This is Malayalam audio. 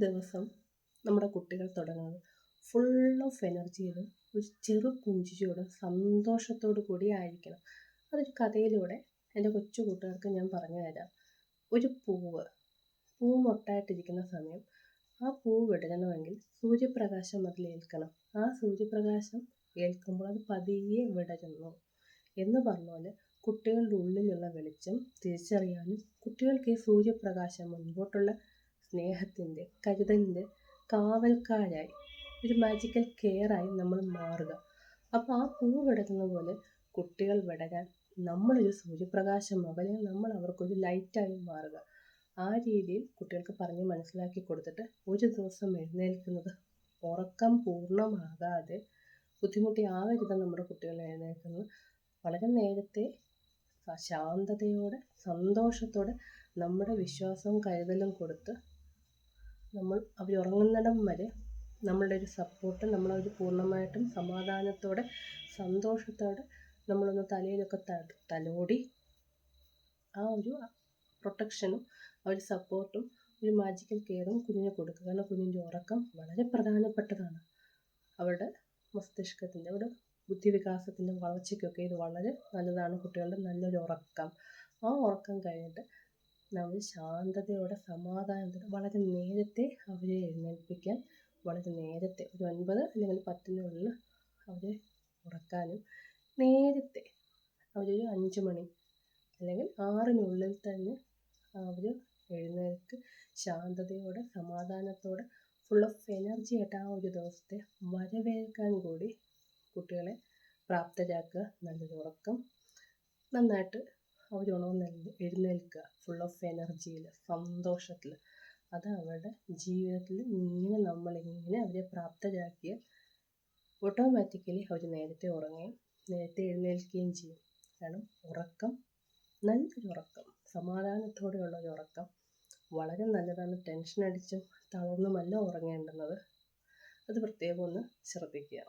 ദിവസം നമ്മുടെ കുട്ടികൾ തുടങ്ങുന്നത് ഫുൾ ഓഫ് എനർജിയിലും ഒരു ചെറു പുഞ്ചിരിയോടും സന്തോഷത്തോടു കൂടി ആയിരിക്കണം. അതൊരു കഥയിലൂടെ എൻ്റെ കൊച്ചു കൂട്ടുകാർക്ക് ഞാൻ പറഞ്ഞു തരാം. ഒരു പൂ മൊട്ടായിട്ടിരിക്കുന്ന സമയം ആ പൂവ് വിടരണമെങ്കിൽ സൂര്യപ്രകാശം അതിലേൽക്കണം. ആ സൂര്യപ്രകാശം ഏൽക്കുമ്പോൾ അത് പതിയെ വിടരുന്നു എന്ന് പറഞ്ഞ പോലെ കുട്ടികളുടെ ഉള്ളിലുള്ള വെളിച്ചം തിരിച്ചറിയാനും കുട്ടികൾക്ക് ഈ സൂര്യപ്രകാശം മുൻപോട്ടുള്ള സ്നേഹത്തിൻ്റെ, കരുതലിൻ്റെ കാവൽക്കാരായി ഒരു മാജിക്കൽ കെയറായി നമ്മൾ മാറുക. അപ്പോൾ ആ പൂ വിടരുന്ന പോലെ കുട്ടികൾ വിടരാൻ നമ്മളൊരു സൂര്യപ്രകാശം അല്ലെങ്കിൽ നമ്മൾ അവർക്കൊരു ലൈറ്റായി മാറുക. ആ രീതിയിൽ കുട്ടികൾക്ക് പറഞ്ഞ് മനസ്സിലാക്കി കൊടുത്തിട്ട് ഒരു ദിവസം എഴുന്നേൽക്കുന്നത് ഉറക്കം പൂർണ്ണമാകാതെ ബുദ്ധിമുട്ടിയാകരുത് നമ്മുടെ കുട്ടികൾ എഴുന്നേൽക്കുന്നത്. വളരെ നേരത്തെ ശാന്തതയോടെ സന്തോഷത്തോടെ നമ്മുടെ വിശ്വാസവും കരുതലും കൊടുത്ത് നമ്മൾ അവരുറങ്ങുന്നിടം വരെ നമ്മളുടെ ഒരു സപ്പോർട്ട്, നമ്മളൊരു പൂർണ്ണമായിട്ടും സമാധാനത്തോടെ സന്തോഷത്തോടെ നമ്മളൊന്ന് തലയിലൊക്കെ തലോടി ആ ഒരു പ്രൊട്ടക്ഷനും ആ ഒരു സപ്പോർട്ടും ഒരു മാജിക്കൽ കെയറും കുഞ്ഞിന് കൊടുക്കുക. കാരണം കുഞ്ഞിൻ്റെ ഉറക്കം വളരെ പ്രധാനപ്പെട്ടതാണ്. അവരുടെ മസ്തിഷ്കത്തിൻ്റെ, അവരുടെ ബുദ്ധിവികാസത്തിൻ്റെ വളർച്ചയ്ക്കൊക്കെ ഇത് വളരെ നല്ലതാണ്. കുട്ടികളുടെ നല്ലൊരു ഉറക്കം. ആ ഉറക്കം കഴിഞ്ഞിട്ട് നമ്മൾ ശാന്തതയോടെ സമാധാനത്തോടെ വളരെ നേരത്തെ അവരെ എഴുന്നേൽപ്പിക്കാൻ, വളരെ നേരത്തെ ഒരു 9 അല്ലെങ്കിൽ 10 അവരെ ഉറക്കാനും, നേരത്തെ അവരൊരു 5 മണി അല്ലെങ്കിൽ 6 തന്നെ അവർ എഴുന്നേൽക്ക് ശാന്തതയോടെ സമാധാനത്തോടെ ഫുൾ ഓഫ് എനർജി ആയിട്ട് ആ ഒരു ദിവസത്തെ വരവേൽക്കാൻ കൂടി കുട്ടികളെ പ്രാപ്തരാക്കുക. നല്ലൊരു ഉറക്കം, നന്നായിട്ട് അവരുണർന്ന് എഴുന്നേൽക്കുക ഫുൾ ഓഫ് എനർജിയിൽ, സന്തോഷത്തിൽ. അത് അവരുടെ ജീവിതത്തിൽ നമ്മളിങ്ങനെ അവരെ പ്രാപ്തരാക്കിയാൽ ഓട്ടോമാറ്റിക്കലി അവർ നേരത്തെ ഉറങ്ങുകയും നേരത്തെ എഴുന്നേൽക്കുകയും ചെയ്യും. കാരണം ഉറക്കം, നല്ലൊരു ഉറക്കം, സമാധാനത്തോടെയുള്ളൊരു ഉറക്കം വളരെ നല്ലതാണ്. ടെൻഷൻ അടിച്ചും തളർന്നുമല്ല ഉറങ്ങേണ്ടുന്നത്. അത് പ്രത്യേകം ഒന്ന് ശ്രദ്ധിക്കുക.